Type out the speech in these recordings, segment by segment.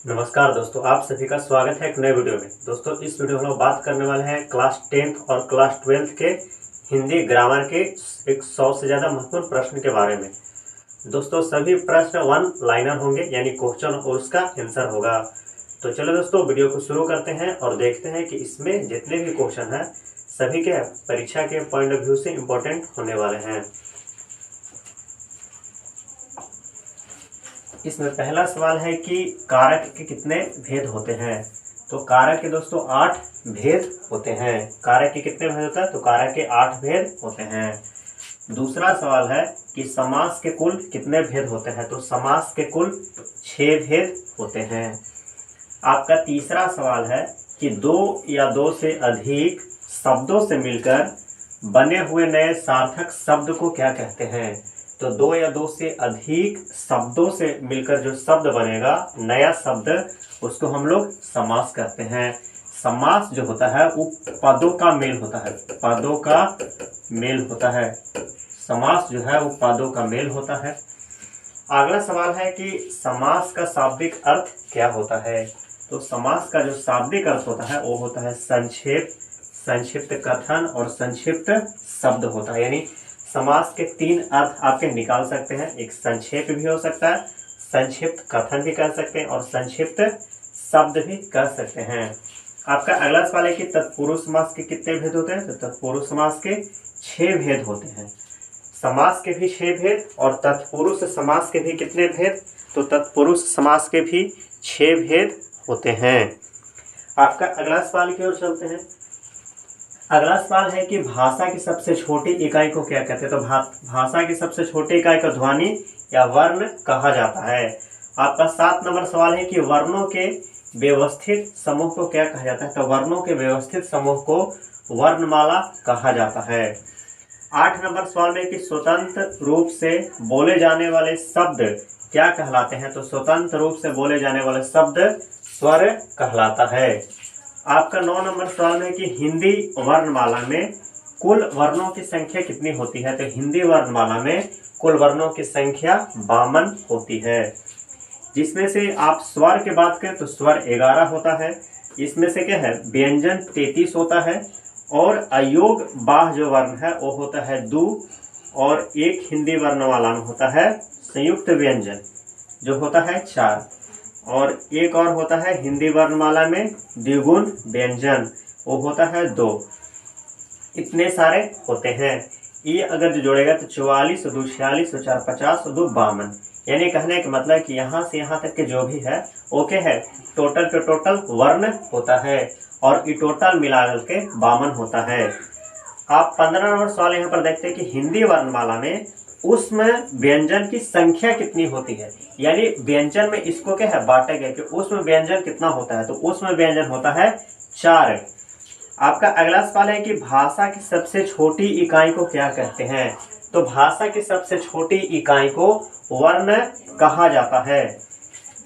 नमस्कार दोस्तों, आप सभी का स्वागत है एक नए वीडियो में। दोस्तों, इस वीडियो में हम लोग बात करने वाले हैं क्लास 10th और क्लास 12th के हिंदी ग्रामर के एक 100 से ज़्यादा महत्वपूर्ण प्रश्न के बारे में। दोस्तों, सभी प्रश्न वन लाइनर होंगे, यानी क्वेश्चन और उसका आंसर होगा। तो चलो दोस्तों, वीडियो को शुरू करते हैं और देखते हैं कि इसमें जितने भी क्वेश्चन हैं सभी के परीक्षा के पॉइंट ऑफ व्यू से इम्पोर्टेंट होने वाले हैं। इसमें पहला सवाल है कि कारक के कितने भेद होते हैं। तो कारक के दोस्तों 8 भेद होते हैं। कारक के कितने भेद होते हैं? तो कारक के 8 भेद होते हैं। दूसरा सवाल है कि समास के कुल कितने भेद होते हैं। तो समास के कुल 6 भेद होते हैं। आपका तीसरा सवाल है कि 2 या 2 से अधिक शब्दों से मिलकर बने हुए नए सार्थक शब्द को क्या कहते हैं। तो 2 या 2 से अधिक शब्दों से मिलकर जो शब्द बनेगा, नया शब्द, उसको हम लोग समास कहते हैं। समास जो होता है वो पदों का मेल होता है। पदों का मेल होता है। समास जो है वो पदों का मेल होता है। अगला सवाल है कि समास का शाब्दिक अर्थ क्या होता है। तो समास का जो शाब्दिक अर्थ होता है वो होता है संक्षेप, संक्षिप्त कथन और संक्षिप्त शब्द होता है। यानी समास के 3 अर्थ आपके निकाल सकते हैं। एक संक्षेप भी हो सकता है, संक्षिप्त कथन भी कर सकते हैं और संक्षिप्त शब्द भी कर सकते हैं। आपका अगला सवाल है कि तत्पुरुष समास के कितने भेद होते हैं। तो तत्पुरुष समास के 6 भेद होते हैं। समास के भी 6 भेद और तत्पुरुष समास के भी कितने भेद। तो तत्पुरुष समास के भी 6 भेद होते हैं। आपका अगला सवाल की ओर चलते हैं। अगला सवाल है कि भाषा की सबसे छोटी इकाई को क्या कहते हैं। तो भाषा की सबसे छोटी इकाई को ध्वनि या वर्ण कहा जाता है। आपका 7 नंबर सवाल है कि वर्णों के व्यवस्थित समूह को क्या कहा जाता है। तो वर्णों के व्यवस्थित समूह को वर्णमाला कहा जाता है। 8 नंबर सवाल में कि स्वतंत्र रूप से बोले जाने वाले शब्द क्या कहलाते हैं। तो स्वतंत्र रूप से बोले जाने वाले शब्द स्वर कहलाता है। आपका 9 नंबर सवाल में कि हिंदी वर्णमाला में कुल वर्णों की संख्या कितनी होती है। तो हिंदी वर्णमाला में कुल वर्णों की संख्या 52 होती है। जिसमें से आप स्वर की बात करें तो स्वर 11 होता है। इसमें से क्या है, व्यंजन 33 होता है और अयोग बाह जो वर्ण है वो होता है 2 और एक हिंदी वर्णमाला में होता है संयुक्त व्यंजन जो होता है 4 और एक और होता है हिंदी वर्णमाला में द्विगुण व्यंजन, वो होता है 2। इतने सारे होते हैं। ये अगर जो जोड़ेगा तो 44 और 2 46 और 4 50 और 2 52। यानी कहने का मतलब कि यहाँ से यहाँ तक के जो भी है ओके है, टोटल पे टोटल वर्ण होता है और ये टोटल मिलाकर के 52 होता है। आप 15 नंबर सवाल यहाँ पर देखते हैं कि हिंदी वर्णमाला में उसमें व्यंजन की संख्या कितनी होती है। यानी व्यंजन में इसको क्या है, बांटा गया कि उसमें व्यंजन कितना होता है। तो उसमें व्यंजन होता है 4। आपका अगला सवाल है कि भाषा की सबसे छोटी इकाई को क्या कहते हैं। तो भाषा की सबसे छोटी इकाई को वर्ण कहा जाता है।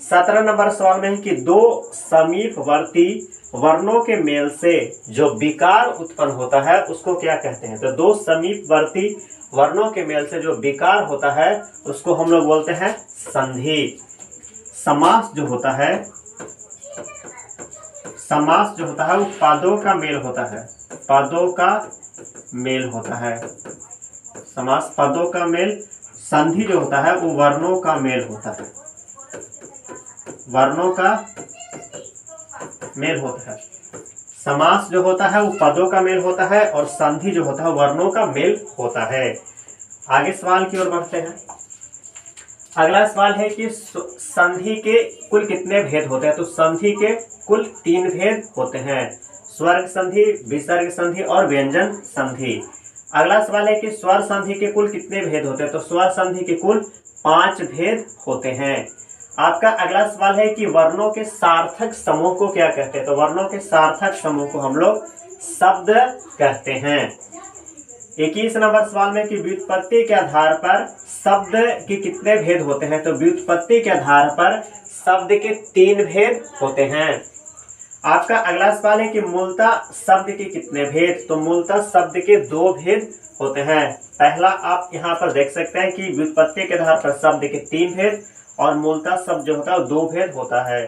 17 नंबर सवाल में है कि 2 समीपवर्ती वर्णों के मेल से जो विकार उत्पन्न होता है उसको क्या कहते हैं। तो 2 समीपवर्ती वर्णों के मेल से जो विकार होता है उसको हम लोग बोलते हैं संधि। समास जो होता है, समास जो होता है वो पदों का मेल होता है। पदों का मेल होता है समास, पदों का मेल। संधि जो होता है वो वर्णों का मेल होता है। वर्णों का मेल होता है। समास जो होता है वो पदों का मेल होता है और संधि जो होता है वर्णों का मेल होता है। आगे सवाल की ओर बढ़ते हैं। अगला सवाल है कि संधि के कुल कितने भेद होते हैं। तो संधि के कुल 3 भेद होते हैं, स्वर्ग संधि, विसर्ग संधि और व्यंजन संधि। अगला सवाल है कि स्वर संधि के कुल कितने भेद होते हैं। तो स्वर संधि के कुल 5 भेद होते हैं। आपका अगला सवाल है कि वर्णों के सार्थक समूह को क्या कहते हैं। तो वर्णों के सार्थक समूह को हम लोग शब्द कहते हैं। 21 नंबर सवाल में कि व्युत्पत्ति के आधार पर शब्द के कितने भेद होते हैं। तो व्युत्पत्ति के आधार पर शब्द के 3 भेद होते हैं। आपका अगला सवाल है कि मूलतः शब्द के कितने भेद। तो मूलतः शब्द के 2 भेद होते हैं। पहला आप यहाँ पर देख सकते हैं कि व्युत्पत्ति के आधार पर शब्द के 3 भेद और मूलतः शब्द जो होता है 2 भेद होता है।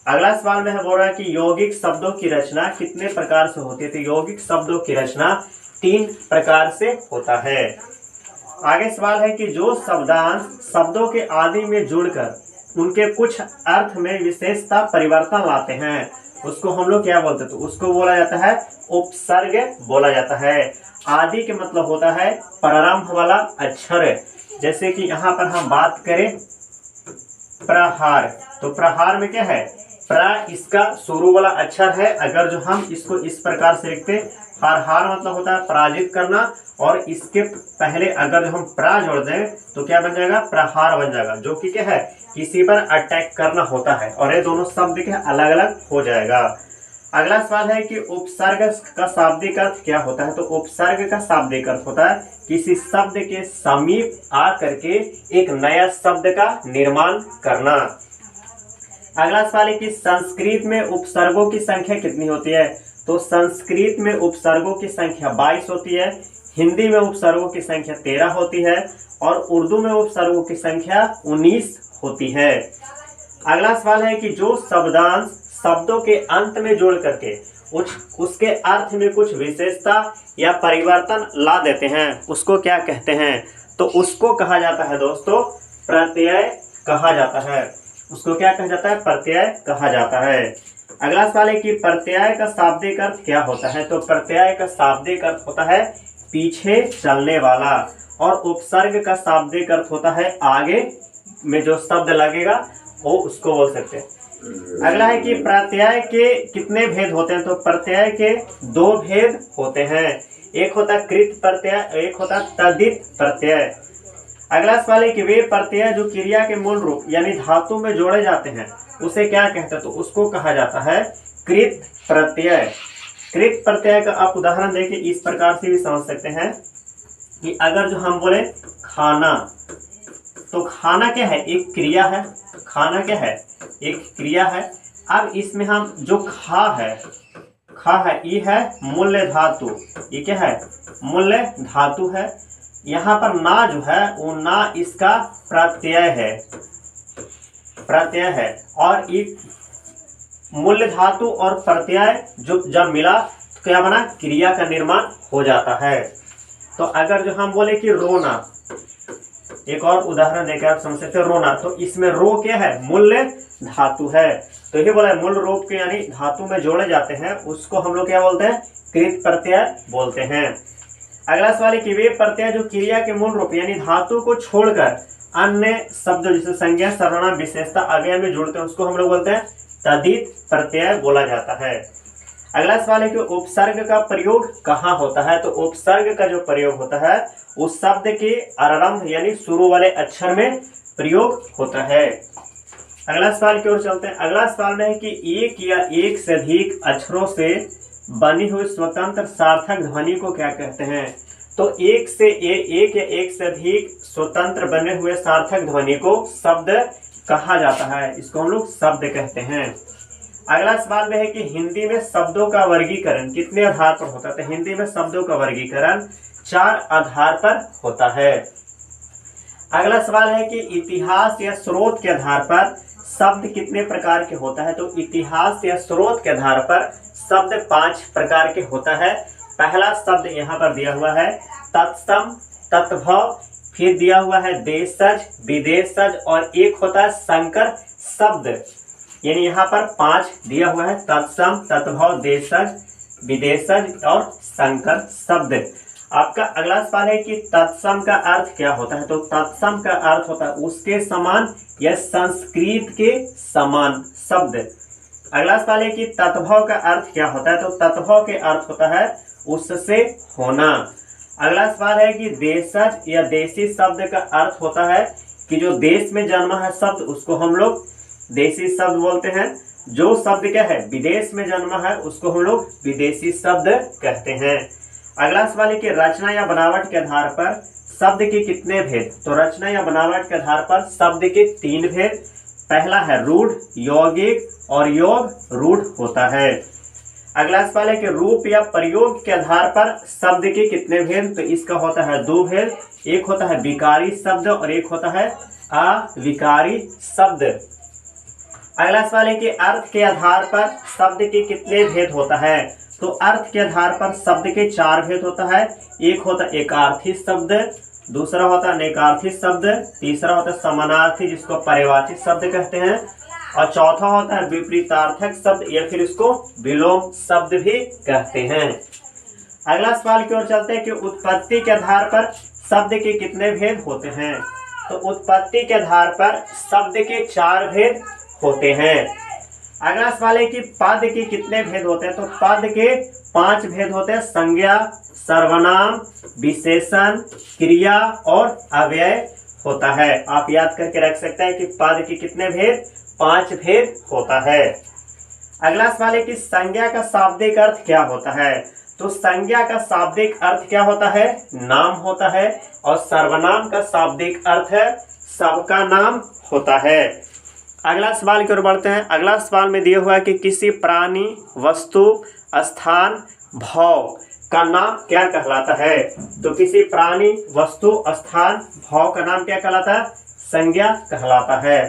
अगला सवाल में है बोल रहा है कि यौगिक शब्दों की रचना कितने प्रकार से होती है। तो यौगिक शब्दों की रचना 3 प्रकार से होता है। आगे सवाल है कि जो शब्दांश शब्दों के आदि में जुड़कर उनके कुछ अर्थ में विशेषता परिवर्तन लाते हैं उसको हम लोग क्या बोलते हैं। तो उसको बोला जाता है उपसर्ग बोला जाता है। आदि के मतलब होता है प्रारंभ वाला अक्षर। जैसे कि यहाँ पर हम बात करें प्रहार, तो प्रहार में क्या है, प्र इसका शुरू वाला अक्षर है। अगर जो हम इसको इस प्रकार से लिखते, हार मतलब होता है पराजित करना, और इसके पहले अगर जो हम प्रा जोड़ दें तो क्या बन जाएगा, प्रहार बन जाएगा, जो कि क्या है, किसी पर अटैक करना होता है। और ये दोनों शब्द के अलग अलग हो जाएगा। अगला सवाल है कि उपसर्ग का शाब्दिक अर्थ क्या होता है। तो उपसर्ग का शाब्दिक अर्थ होता है किसी शब्द के समीप आ करके एक नया शब्द का निर्माण करना। अगला सवाल है कि संस्कृत में उपसर्गों की संख्या कितनी होती है। तो संस्कृत में उपसर्गों की संख्या 22 होती है, हिंदी में उपसर्गों की संख्या 13 होती है, और उर्दू में उपसर्गों की संख्या 19 होती है। अगला सवाल है कि जो शब्दांश शब्दों के अंत में जोड़ करके उसके अर्थ में कुछ विशेषता या परिवर्तन ला देते हैं उसको क्या कहते हैं। तो उसको कहा जाता है दोस्तों प्रत्यय कहा जाता है। उसको क्या कहा जाता है, प्रत्यय कहा जाता है। अगला सवाल है कि प्रत्यय का शाब्दिक अर्थ क्या होता है। तो प्रत्यय का शाब्दिक अर्थ होता है पीछे चलने वाला, और उपसर्ग का शाब्दिक अर्थ होता है आगे में जो शब्द लगेगा वो उसको बोल सकते हैं। अगला है कि प्रत्यय के कितने भेद होते हैं। तो प्रत्यय के 2 भेद होते हैं, एक होता कृत प्रत्यय, एक होता तद्धित प्रत्यय। अगला सवाल है कि वे प्रत्यय जो क्रिया के मूल रूप यानी धातु में जोड़े जाते हैं उसे क्या कहते हैं। तो उसको कहा जाता है कृत प्रत्यय। कृत प्रत्यय का आप उदाहरण देखिए, इस प्रकार से भी समझ सकते हैं कि अगर जो हम बोले खाना, तो खाना क्या है, एक क्रिया है। खाना क्या है, एक क्रिया है। अब इसमें हम जो खा है ये है मूल्य धातु, ये क्या है, मूल्य धातु है। यहाँ पर ना जो है वो ना इसका प्रत्यय है, और ये मूल्य धातु और प्रत्यय जो जब मिला तो क्या बना, क्रिया का निर्माण हो जाता है। तो अगर जो हम बोले कि रोना, एक और उदाहरण देकर आप समझ सकते हो, रोना, तो इसमें रो क्या है, मूल्य धातु है। तो ये बोला मूल रूप के यानी धातु में जोड़े जाते हैं उसको हम लोग क्या बोलते हैं, कृत प्रत्यय बोलते हैं। अगला सवाल है कि वे प्रत्यय जो क्रिया के मूल रूप यानी धातु को छोड़कर अन्य शब्द जैसे संज्ञा, सर्वनाम, विशेषता, अव्यय में जुड़ते हैं उसको हम लोग बोलते हैं तद्धित प्रत्यय बोला जाता है। अगला सवाल है कि उपसर्ग का प्रयोग कहाँ होता है। तो उपसर्ग का जो प्रयोग होता है उस शब्द के आरंभ यानी शुरू वाले अक्षर में प्रयोग होता है। अगला सवाल की ओर चलते हैं। अगला सवाल में है कि एक या एक से अधिक अक्षरों से बनी हुई स्वतंत्र सार्थक ध्वनि को क्या कहते हैं। तो एक या एक से अधिक स्वतंत्र बने हुए सार्थक ध्वनि को शब्द कहा जाता है, इसको हम लोग शब्द कहते हैं। अगला सवाल में है कि हिंदी में शब्दों का वर्गीकरण कितने आधार पर होता है। तो हिंदी में शब्दों का वर्गीकरण 4 आधार पर होता है। अगला सवाल है कि इतिहास या स्रोत के आधार पर शब्द कितने प्रकार के होता है। तो इतिहास या स्रोत के आधार पर शब्द 5 प्रकार के होता है। पहला शब्द यहाँ पर दिया हुआ है तत्सम, तत्भव, फिर दिया हुआ है देशज, विदेशज, और एक होता है संकर शब्द। यानी यहाँ पर 5 दिया हुआ है, तत्सम, तत्भव, देशज, विदेशज और संकर शब्द। आपका अगला सवाल है कि तत्सम का अर्थ क्या होता है। तो तत्सम का अर्थ होता है उसके समान या संस्कृत के समान शब्द। अगला सवाल है कि तत्भव का अर्थ क्या होता है। तो तत्भव के अर्थ होता है उससे होना। अगला सवाल है कि देशज या देशी शब्द का अर्थ होता है कि जो देश में जन्मा है शब्द उसको हम लोग देशी शब्द बोलते हैं। जो शब्द क्या है विदेश में जन्मा है उसको हम लोग विदेशी शब्द कहते हैं। अगला सवाल है कि रचना या बनावट के आधार पर शब्द के कितने भेद। तो रचना या बनावट के आधार पर शब्द के 3 भेद। पहला है रूढ़, यौगिक और योग रूढ़ होता है। अगला सवाल है कि रूप या प्रयोग के आधार पर शब्द के कितने भेद। तो इसका होता है 2 भेद, एक होता है विकारी शब्द और एक होता है अविकारी शब्द। अगला सवाल है कि अर्थ के आधार पर शब्द के कितने भेद होता है। तो अर्थ के आधार पर शब्द के 4 भेद होता है। एक होता है एकार्थी शब्द, दूसरा होता है अनेकार्थी शब्द, तीसरा होता है समानार्थी जिसको पर्यायवाची शब्द कहते हैं, और चौथा होता है विपरीतार्थक शब्द या फिर इसको विलोम शब्द भी कहते हैं। अगला सवाल की ओर चलते हैं कि उत्पत्ति के आधार पर शब्द के कितने भेद होते हैं। तो उत्पत्ति के आधार पर शब्द के 4 भेद होते हैं। अगला सवाल है कि पद के कितने भेद होते हैं। तो पद के 5 भेद होते हैं। संज्ञा, सर्वनाम, विशेषण, क्रिया और अव्यय होता है। आप याद करके रख सकते हैं कि पद के कितने भेद, 5 भेद होता है। अगला सवाल है कि संज्ञा का शाब्दिक अर्थ क्या होता है। तो संज्ञा का शाब्दिक अर्थ क्या होता है, नाम होता है, और सर्वनाम का शाब्दिक अर्थ है सबका नाम होता है। अगला सवाल की ओर बढ़ते हैं। अगला सवाल में दिया हुआ है कि किसी प्राणी, वस्तु, स्थान, भाव का नाम क्या कहलाता है। तो किसी प्राणी, वस्तु, स्थान, भाव का नाम क्या कहलाता है, संज्ञा कहलाता है।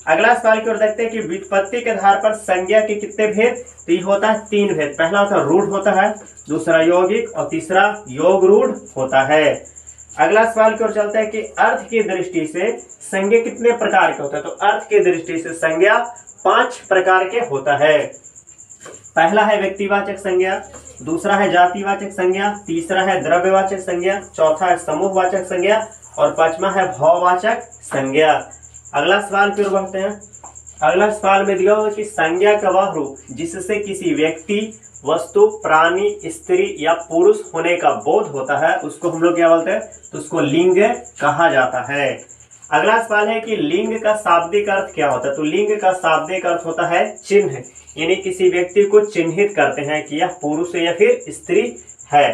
अगला सवाल की ओर देखते हैं कि व्युत्पत्ति के आधार पर संज्ञा के कितने भेद। तो ये होता है 3 भेद। पहला होता है रूढ़ होता है, दूसरा यौगिक और तीसरा योग रूढ़ होता है। अगला सवाल की ओर चलता है कि अर्थ की दृष्टि से संज्ञा कितने प्रकार के होते हैं। तो अर्थ की दृष्टि से संज्ञा 5 प्रकार के होता है। पहला है व्यक्तिवाचक संज्ञा, दूसरा है जातिवाचक संज्ञा, तीसरा है द्रव्यवाचक संज्ञा, चौथा है समूहवाचक संज्ञा और 5वां है भाववाचक संज्ञा। अगला सवाल की ओर बढ़ते हैं। अगला सवाल में दिया हुआ कि संज्ञा का वह रूप जिससे किसी व्यक्ति, वस्तु, प्राणी, स्त्री या पुरुष होने का बोध होता है उसको हम लोग क्या बोलते हैं, तो उसको लिंग कहा जाता है। अगला सवाल है कि लिंग का शाब्दिक अर्थ क्या होता है। तो लिंग का शाब्दिक अर्थ होता है चिन्ह, यानी किसी व्यक्ति को चिन्हित करते हैं कि यह पुरुष है या फिर स्त्री है।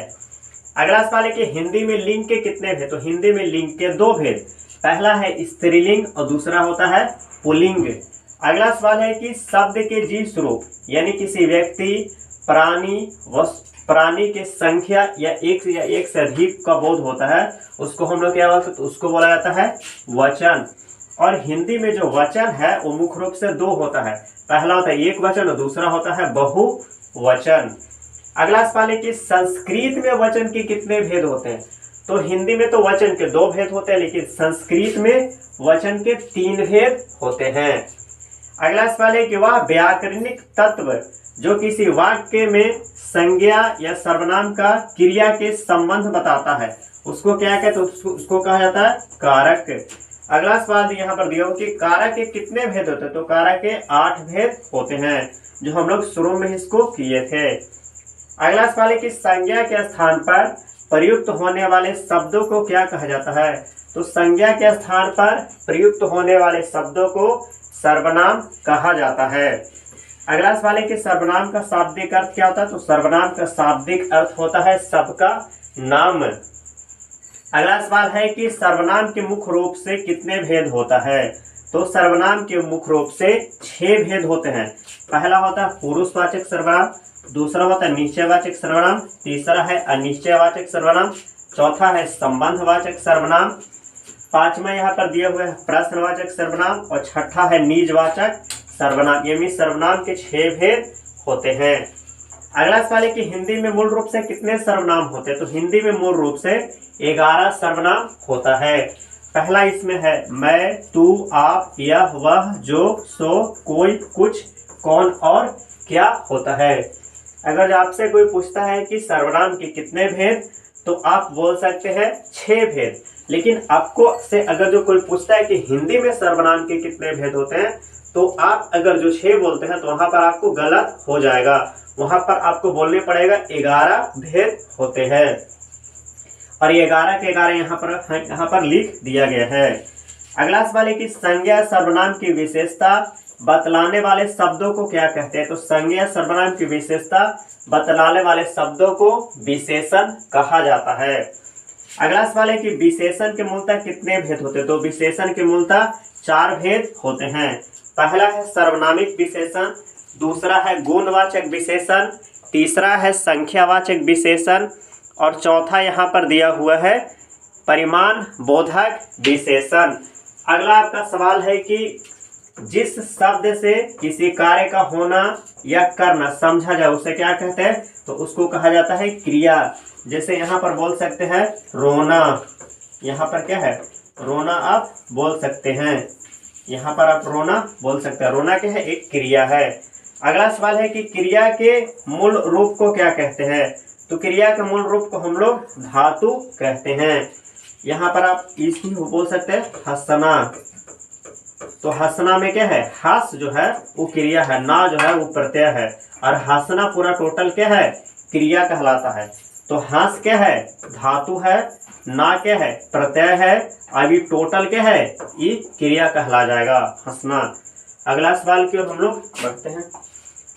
अगला सवाल है कि हिंदी में लिंग के कितने भेद। तो हिंदी में लिंग के 2 भेद। पहला है स्त्रीलिंग और दूसरा होता है पुल्लिंग। अगला सवाल है कि शब्द के जी स्वरूप, यानी किसी व्यक्ति, प्राणी के संख्या या एक से अधिक का बोध होता है उसको हम लोग क्या बोलते हैं, तो उसको बोला जाता है वचन। और हिंदी में जो वचन है वो मुख्य रूप से 2 होता है। पहला होता है एक वचन और दूसरा होता है बहुवचन। अगला सवाल है कि संस्कृत में वचन के कितने भेद होते हैं। तो हिंदी में तो वचन के 2 भेद होते हैं, लेकिन संस्कृत में वचन के 3 भेद होते हैं। अगला सवाल है कि वह व्याकरणिक तत्व जो किसी वाक्य में संज्ञा या सर्वनाम का क्रिया के संबंध बताता है उसको क्या कहते हैं, तो उसको कहा जाता है कारक। अगला सवाल यहाँ पर दिया हो कि कारक के कितने भेद होते हैं। तो कारक के 8 भेद होते हैं, जो हम लोग शुरू में इसको किए थे। अगला सवाल है कि संज्ञा के स्थान पर प्रयुक्त होने वाले शब्दों को क्या कहा जाता है। तो संज्ञा के स्थान पर प्रयुक्त होने वाले शब्दों को सर्वनाम कहा जाता है। अगला सवाल है कि सर्वनाम का शाब्दिक अर्थ क्या होता है। तो सर्वनाम का शाब्दिक अर्थ होता है सबका नाम। अगला सवाल है कि सर्वनाम के मुख्य रूप से कितने भेद होता है। तो सर्वनाम के मुख्य रूप से 6 भेद होते हैं। पहला होता है पुरुषवाचक सर्वनाम, दूसरा होता है निश्चयवाचक सर्वनाम, तीसरा है अनिश्चयवाचक सर्वनाम, चौथा है संबंधवाचक सर्वनाम, 5वां यहाँ पर दिया हुआ है प्रश्नवाचक सर्वनाम और 6ठा है निजवाचक सर्वनाम। ये सर्वनाम के 6 भेद होते हैं। अगला सवाल है कि हिंदी में मूल रूप से कितने सर्वनाम होते हैं। तो हिंदी में मूल रूप से 11 सर्वनाम होता है। पहला इसमें है मैं, तू, आप, यह, वह, जो, सो, कोई, कुछ, कौन और क्या होता है। अगर आपसे कोई पूछता है कि सर्वनाम के कितने भेद, तो आप बोल सकते हैं 6 भेद। लेकिन आपको से अगर जो कोई पूछता है कि हिंदी में सर्वनाम के कितने भेद होते हैं, तो आप अगर जो 6 बोलते हैं तो वहां पर आपको गलत हो जाएगा। वहां पर आपको बोलने पड़ेगा 11 भेद होते हैं, और ये 11 के 11 यहाँ पर लिख दिया गया है। अगला सवाल है कि संज्ञा सर्वनाम की विशेषता बतलाने वाले शब्दों को क्या कहते हैं। तो संज्ञा सर्वनाम की विशेषता बतलाने वाले शब्दों को विशेषण कहा जाता है। अगला सवाल है कि विशेषण के मूलतः कितने भेद होते हैं। तो विशेषण के मूलतः 4 भेद होते हैं। पहला है सर्वनामिक विशेषण, दूसरा है गुणवाचक विशेषण, तीसरा है संख्यावाचक विशेषण और चौथा यहाँ पर दिया हुआ है परिमाण बोधक विशेषण। अगला आपका सवाल है कि जिस शब्द से किसी कार्य का होना या करना समझा जाए उसे क्या कहते हैं, तो उसको कहा जाता है क्रिया। जैसे यहाँ पर बोल सकते हैं रोना, यहाँ पर क्या है रोना आप बोल सकते हैं, यहाँ पर आप रोना बोल सकते हैं। रोना क्या है, एक क्रिया है। अगला सवाल है कि क्रिया के मूल रूप को क्या कहते हैं, तो क्रिया के मूल रूप को हम लोग धातु कहते हैं। यहाँ पर आप इसकी बोल सकते हैं हंसना, तो हंसना में क्या है, हंस जो है वो क्रिया है, ना जो है वो प्रत्यय है, और हंसना पूरा टोटल क्या है, क्रिया कहलाता है। तो हंस क्या है, धातु है, ना क्या है, प्रत्यय है, अभी टोटल क्या है, ये क्रिया कहला जाएगा हंसना। अगला सवाल की ओर हम लोग बढ़ते हैं।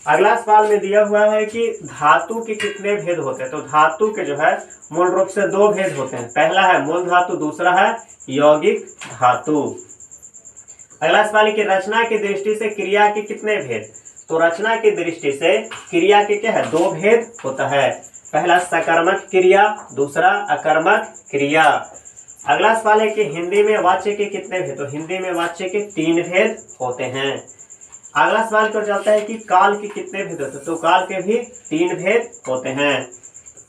अगला सवाल में दिया हुआ है कि धातु के कितने भेद होते हैं, तो धातु के जो है मूल रूप से दो भेद होते हैं। पहला है मूल धातु, दूसरा है यौगिक धातु। अगला सवाल है कि रचना की दृष्टि से क्रिया के कितने भेद, तो रचना की दृष्टि से क्रिया के क्या है, दो भेद होता है। पहला सकर्मक क्रिया, दूसरा अकर्मक क्रिया। अगला सवाल है कि हिंदी में वाच्य के कितने भेद, तो हिंदी में वाच्य के 3 भेद होते हैं। अगला सवाल को चलता है कि काल के कितने भेद होते हैं, तो काल के भी 3 भेद होते हैं।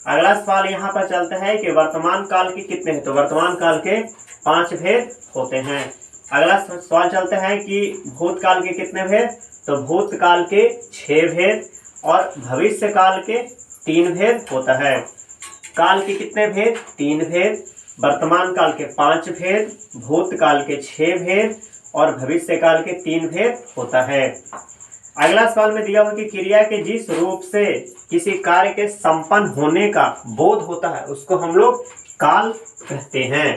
अगला सवाल यहाँ पर चलता है कि वर्तमान काल के कितने हैं, तो वर्तमान काल के 5 भेद होते हैं। अगला सवाल चलता है कि भूतकाल के कितने भेद, तो भूतकाल के 6 भेद, और भविष्य काल के 3 भेद होता है। काल के कितने भेद, 3 भेद, वर्तमान काल के 5 भेद, भूतकाल के 6 भेद, और भविष्य काल के 3 भेद होता है। अगला सवाल में दिया हुआ कि क्रिया के जिस रूप से किसी कार्य के संपन्न होने का बोध होता है उसको हम लोग काल कहते हैं।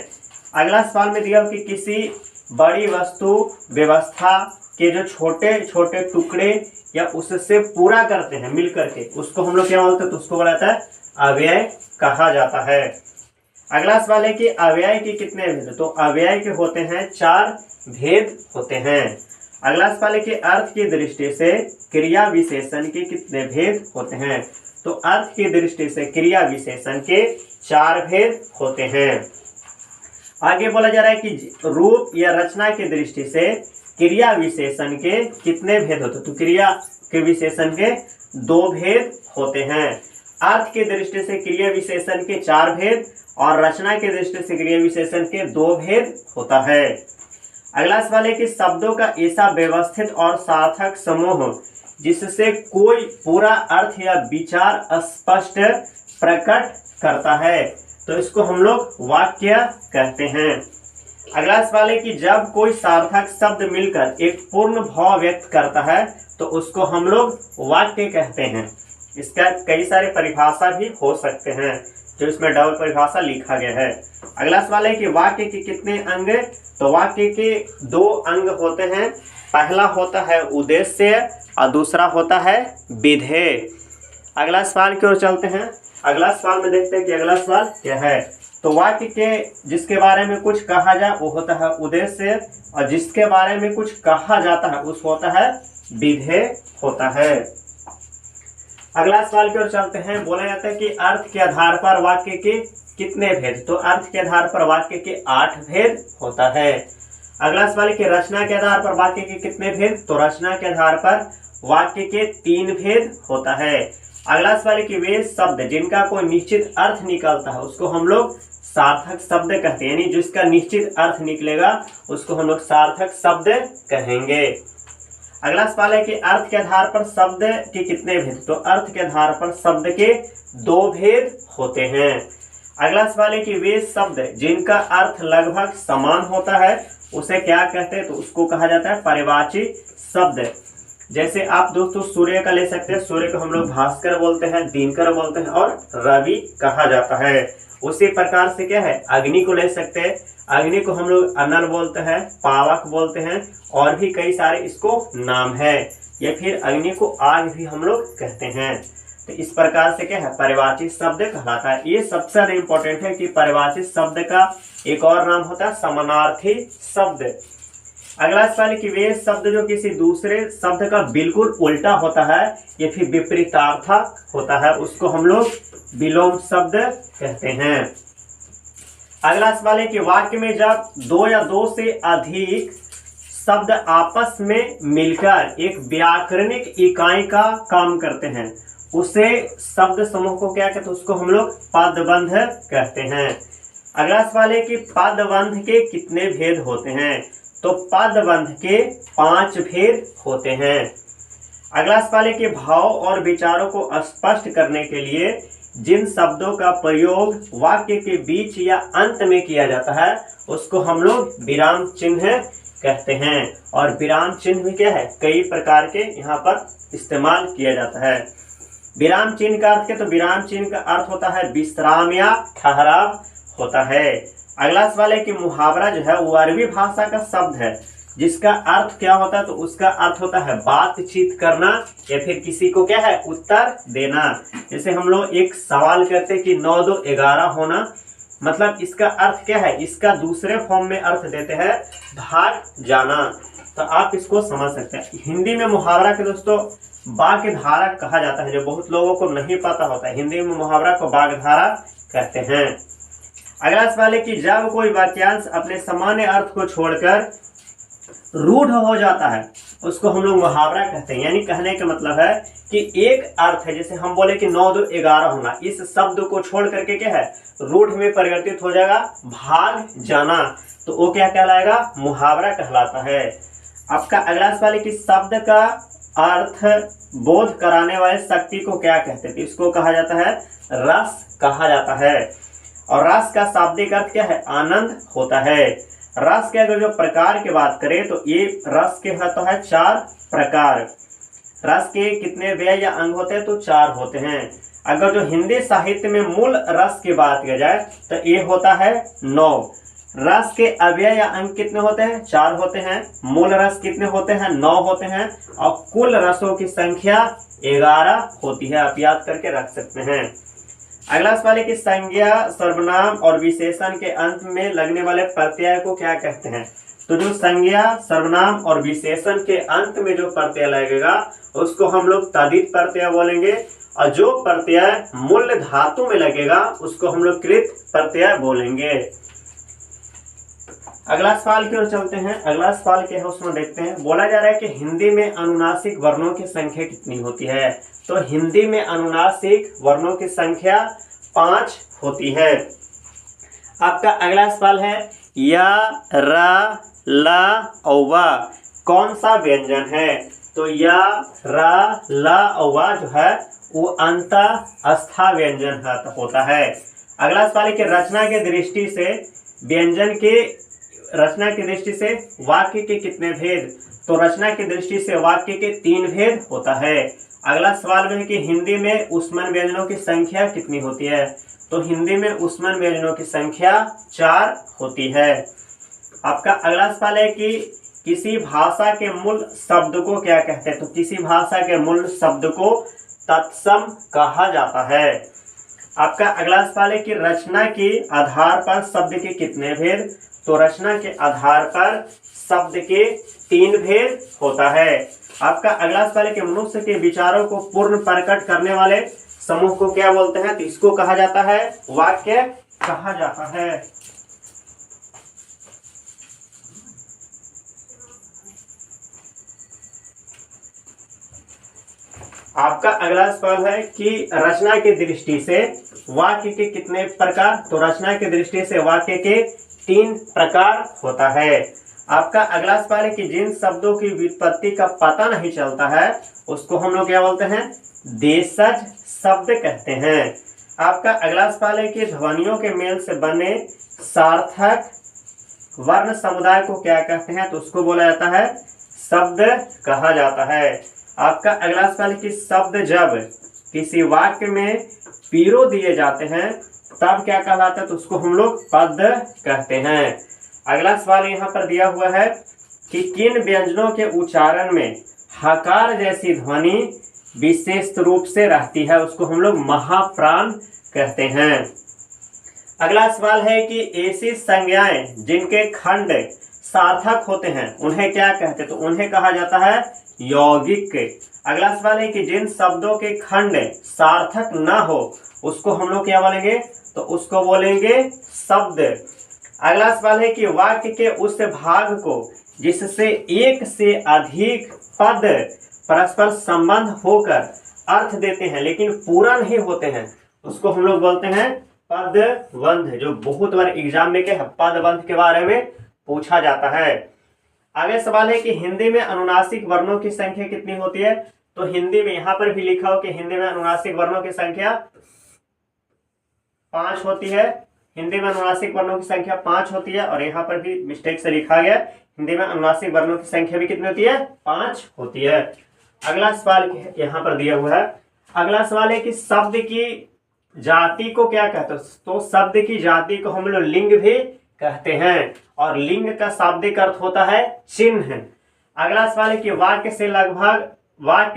अगला सवाल में दिया हुआ कि किसी बड़ी वस्तु व्यवस्था के जो छोटे छोटे टुकड़े या उससे पूरा करते हैं मिल करके, उसको हम लोग क्या बोलते हैं, तो उसको बोला जाता है अव्यय कहा जाता है। अगला सवाल है कि अव्यय के कितने भेद, तो अव्यय के होते हैं 4 भेद होते हैं। अगला सवाल है कि अर्थ की दृष्टि से क्रिया विशेषण के कितने भेद होते हैं, तो अर्थ की दृष्टि से क्रिया विशेषण के 4 भेद होते हैं। आगे बोला जा रहा है कि रूप या रचना की दृष्टि से क्रिया विशेषण के कितने भेद होते हैं, तो क्रिया के विशेषण के 2 भेद होते हैं। अर्थ की दृष्टि से क्रिया विशेषण के 4 भेद, और रचना की दृष्टि से क्रिया विशेषण के 2 भेद होता है। अगला सवाल है कि शब्दों का ऐसा व्यवस्थित और सार्थक समूह जिससे कोई पूरा अर्थ या विचार स्पष्ट प्रकट करता है, तो इसको हम लोग वाक्य कहते हैं। अगला सवाल है कि जब कोई सार्थक शब्द मिलकर एक पूर्ण भाव व्यक्त करता है तो उसको हम लोग वाक्य कहते हैं। इसका कई सारे परिभाषा भी हो सकते हैं जो इसमें डबल परिभाषा लिखा गया है। अगला सवाल है कि वाक्य के कितने अंग, तो वाक्य के 2 अंग होते हैं। पहला होता है उद्देश्य और दूसरा होता है विधेय। अगला सवाल की ओर चलते हैं। अगला सवाल में देखते हैं कि अगला सवाल क्या है, तो वाक्य के जिसके बारे में कुछ कहा जाए वो होता है उद्देश्य, और जिसके बारे में कुछ कहा जाता है उस होता है विधेय होता है। अगला सवाल की ओर चलते हैं। बोला जाता है कि अर्थ के आधार पर वाक्य के कितने भेद, तो अर्थ के आधार पर वाक्य के 8 भेद होता है। अगला सवाल है कि रचना के आधार पर वाक्य के कितने भेद, तो रचना के आधार पर वाक्य के 3 भेद होता है। अगला सवाल है कि वे शब्द जिनका कोई निश्चित अर्थ निकलता है उसको हम लोग सार्थक शब्द कहते हैं, यानी जिसका निश्चित अर्थ निकलेगा उसको हम लोग सार्थक शब्द कहेंगे। अगला सवाल है कि अर्थ के आधार पर शब्द के कितने भेद, तो अर्थ के आधार पर शब्द के 2 भेद होते हैं। अगला सवाल है कि वे शब्द जिनका अर्थ लगभग समान होता है उसे क्या कहते हैं, तो उसको कहा जाता है पर्यायवाची शब्द। जैसे आप दोस्तों सूर्य का ले सकते हैं, सूर्य को हम लोग भास्कर बोलते हैं, दिनकर बोलते हैं और रवि कहा जाता है। उसी प्रकार से क्या है, अग्नि को ले सकते हैं, अग्नि को हम लोग अनल बोलते हैं, पावक बोलते हैं, और भी कई सारे इसको नाम है, या फिर अग्नि को आग भी हम लोग कहते हैं। तो इस प्रकार से क्या है, पर्यायवाची शब्द कहलाता है। ये सबसे ज्यादा इंपॉर्टेंट है कि पर्यायवाची शब्द का एक और नाम होता है समानार्थी शब्द। अगला सवाल है कि वे शब्द जो किसी दूसरे शब्द का बिल्कुल उल्टा होता है या फिर विपरीतार्थक होता है उसको हम लोग विलोम शब्द कहते हैं। अगला सवाल है कि वाक्य में जब 2 या 2 से अधिक शब्द आपस में मिलकर एक व्याकरणिक इकाई का काम करते हैं, उसे शब्द समूह को क्या कहते हैं, उसको हम लोग पदबंध कहते हैं। अगला सवाल है कि पदबंध के कितने भेद होते हैं? तो पदबंध के 5 भेद होते हैं। अगला सवाल है कि भाव और विचारों को स्पष्ट करने के लिए जिन शब्दों का प्रयोग वाक्य के बीच या अंत में किया जाता है उसको हम लोग विराम चिन्ह कहते हैं। और विराम चिन्ह भी क्या है, कई प्रकार के यहाँ पर इस्तेमाल किया जाता है। विराम चिन्ह का अर्थ क्या? तो विराम चिन्ह का अर्थ होता है विश्राम या ठहराव होता है। अगला सवाल है कि मुहावरा जो है वो अरबी भाषा का शब्द है जिसका अर्थ क्या होता है? तो उसका अर्थ होता है बातचीत करना या फिर किसी को क्या है, उत्तर देना। जैसे हम लोग एक सवाल करते हैं कि 9 2 11 होना, मतलब इसका अर्थ क्या है, इसका दूसरे फॉर्म में अर्थ देते हैं भाग जाना। तो आप इसको समझ सकते हैं। हिंदी में मुहावरा के दोस्तों वाक्यधारा कहा जाता है, जो बहुत लोगों को नहीं पता होता है। हिंदी में मुहावरा को वाक्यधारा कहते हैं। अगला सवाल है कि जब कोई वाक्यांश अपने सामान्य अर्थ को छोड़कर रूढ़ हो जाता है उसको हम लोग मुहावरा कहते हैं। यानी कहने का मतलब है कि एक अर्थ है, जैसे हम बोले कि 9 2 11 होना, इस शब्द को छोड़ करके क्या है, रूढ़ में परिवर्तित हो जाएगा भाग जाना, तो वो क्या कहलाएगा, मुहावरा कहलाता है। आपका अगला सवाल है कि शब्द का अर्थ बोध कराने वाले शक्ति को क्या कहते हैं? इसको कहा जाता है रस कहा जाता है। और रस का शाब्दिक अर्थ क्या है, आनंद होता है। रस के अगर जो प्रकार की बात करें तो ये रस के होता है 4 प्रकार। रस के कितने व्यय या अंग होते हैं? तो 4 होते हैं। अगर जो हिंदी साहित्य में मूल रस की बात की जाए तो ये होता है 9। रस के अव्यय या अंग कितने होते हैं? 4 होते हैं। मूल रस कितने होते हैं? 9 होते हैं। और कुल रसों की संख्या 11 होती है। आप याद करके रख सकते हैं। अगला सवाल है कि संज्ञा, सर्वनाम और विशेषण के अंत में लगने वाले प्रत्यय को क्या कहते हैं? तो जो संज्ञा, सर्वनाम और विशेषण के अंत में जो प्रत्यय लगेगा उसको हम लोग तद्धित प्रत्यय बोलेंगे। और जो प्रत्यय मूल धातु में लगेगा उसको हम लोग कृत प्रत्यय बोलेंगे। अगला सवाल की ओर चलते हैं। अगला सवाल क्या है उसमें देखते हैं। बोला जा रहा है कि हिंदी में अनुनासिक वर्णों की संख्या कितनी होती है? तो हिंदी में अनुनासिक वर्णों की संख्या 5 होती है। आपका अगला सवाल है या, रा, ला और वा कौन सा व्यंजन है? तो या, रा, ला और वा जो है वो अंतःस्था व्यंजन होता है। अगला सवाल है कि रचना की दृष्टि से व्यंजन के रचना की दृष्टि से वाक्य के कितने भेद? तो रचना की दृष्टि से वाक्य के 3 भेद होता है। अगला सवाल में है कि हिंदी में उष्मन व्यंजनों की संख्या कितनी होती है? तो हिंदी में उष्मन व्यंजनों की संख्या 4 होती है। आपका अगला सवाल है कि किसी भाषा के मूल शब्द को क्या कहते हैं? तो किसी भाषा के मूल शब्द को तत्सम कहा जाता है। आपका अगला सवाल है कि रचना के आधार पर शब्द के कितने भेद? तो रचना के आधार पर शब्द के 3 भेद होता है। आपका अगला सवाल है कि मनुष्य के विचारों को पूर्ण प्रकट करने वाले समूह को क्या बोलते हैं? तो इसको कहा जाता है वाक्य कहा जाता है। आपका अगला सवाल है कि रचना की दृष्टि से वाक्य के कितने प्रकार? तो रचना की दृष्टि से वाक्य के 3 प्रकार होता है। आपका अगला सवाल है कि जिन शब्दों की व्युत्पत्ति का पता नहीं चलता है उसको हम लोग क्या बोलते हैं? देशज शब्द कहते हैं। आपका अगला सवाल है कि ध्वनियों के मेल से बने सार्थक वर्ण समुदाय को क्या कहते हैं? तो उसको बोला जाता है शब्द कहा जाता है। आपका अगला सवाल है कि शब्द जब किसी वाक्य में पीरो दिए जाते हैं तब क्या कहलाता है? तो उसको हम लोग पद कहते हैं। अगला सवाल यहाँ पर दिया हुआ है कि किन व्यंजनों के उच्चारण में हकार जैसी ध्वनि विशेष रूप से रहती है? उसको हम लोग महाप्राण कहते हैं। अगला सवाल है कि ऐसी संज्ञाएं जिनके खंड सार्थक होते हैं उन्हें क्या कहते हैं? तो उन्हें कहा जाता है यौगिक। अगला सवाल है कि जिन शब्दों के खंड सार्थक ना हो उसको हम लोग क्या बोलेंगे? तो उसको बोलेंगे शब्द। अगला सवाल है कि वाक्य के उस भाग को जिससे एक से अधिक पद परस्पर संबंध होकर अर्थ देते हैं लेकिन पूरा नहीं होते हैं, उसको हम लोग बोलते हैं पदबंध। जो बहुत बार एग्जाम में क्या है, पदबंध के बारे में पूछा जाता है। आगे सवाल है कि हिंदी में अनुनासिक वर्णों की संख्या कितनी होती है। तो हिंदी में यहाँ पर भी लिखा हो कि हिंदी में अनुनासिक वर्णों की संख्या 5 होती है। हिंदी में अनुनासिक वर्णों की संख्या 5 होती है, और यहाँ पर भी मिस्टेक से लिखा गया हिंदी में अनुनासिक वर्णों की संख्या भी कितनी होती है, 5 होती है। अगला सवाल यहाँ पर दिया हुआ है। अगला सवाल है कि शब्द की जाति को क्या कहते हैं। तो शब्द की जाति को हम लोग लिंग भी कहते हैं, और लिंग का शाब्दिक अर्थ होता है चिन्ह। अगला सवाल है कि वाक्य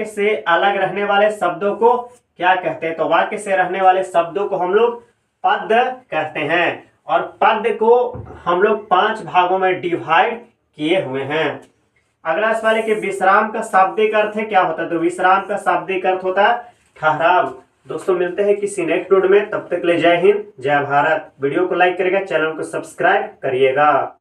से अलग रहने वाले शब्दों को क्या कहते हैं। तो वाक्य से रहने वाले शब्दों को हम लोग पद कहते हैं, और पद को हम लोग 5 भागों में डिवाइड किए हुए हैं। अगला सवाल है कि विश्राम का शाब्दिक अर्थ है क्या होता है। तो विश्राम का शाब्दिक अर्थ होता है ठहराव। दोस्तों मिलते हैं किसी नेक्स्ट वीडियो में, तब तक के लिए जय हिंद जय भारत। वीडियो को लाइक करिएगा, चैनल को सब्सक्राइब करिएगा।